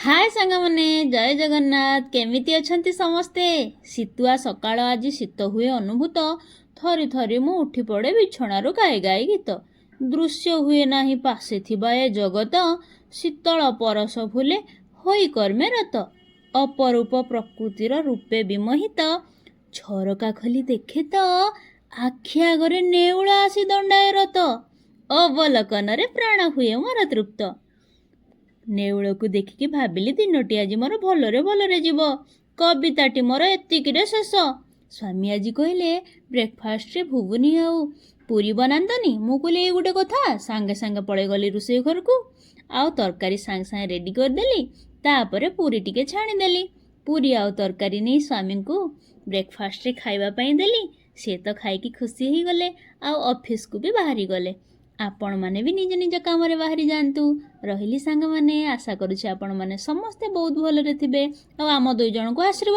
हाय सांगमाने जय जगन्नाथ केमिति अछंती समस्ते शीतुआ सकाळ आज शीत हुए अनुभूत थरी थरी मु उठी पड़े बिछणारू गाई गाई गीत दृश्य हुए नाही पासे थिबा ए जगत शीतल परस फुले होई कर्मे रत अपरूप प्रकृतिर रूपे विमोहित झरका खोली देखे तो आखि आगरे नेउला आसी दंडाए रत अवलोकन प्राण हुए मोर तृप्त नेउଳକୁ ଦେଖିକି ଭାବିଲି ଦିନଟି ଆଜି ମୋର ଭଲରେ ଯିବ। କବିତାଟି ମୋର ଏତିକିରେ ଶେଷ। ସ୍ୱାମୀ ଆଜି କହିଲେ ବ୍ରେକଫାଷ୍ଟରେ ଘୁଗୁନି ଆଉ ପୁରୀ ବନାନ୍ତନି। ମୁଁ କହିଲି ଏଇ ଗୋଟେ କଥା। ସାଙ୍ଗେ ସାଙ୍ଗେ ପଳେଇଗଲି ରୋଷେଇ ଘରକୁ ଆଉ ତରକାରୀ ସାଙ୍ଗେ ସାଙ୍ଗେ ରେଡ଼ି କରିଦେଲି। ତାପରେ ପୁରୀ ଟିକେ ଛାଣିଦେଲି। ପୁରୀ ଆଉ ତରକାରୀ ନେଇ ସ୍ୱାମୀଙ୍କୁ ବ୍ରେକଫାଷ୍ଟରେ ଖାଇବା ପାଇଁ ଦେଲି। ସେ ତ ଖାଇକି ଖୁସି ହେଇଗଲେ ଆଉ ଅଫିସକୁ ବି ବାହାରି ଗଲେ। ଆପଣମାନେ ବି ନିଜ ନିଜ କାମରେ ବାହାରି ଯାଆନ୍ତୁ। ରହିଲି ସାଙ୍ଗମାନେ, ଆଶା କରୁଛି ଆପଣମାନେ ସମସ୍ତେ ବହୁତ ଭଲରେ ଥିବେ ଆଉ ଆମ ଦୁଇ ଜଣଙ୍କୁ ଆଶୀର୍ବାଦ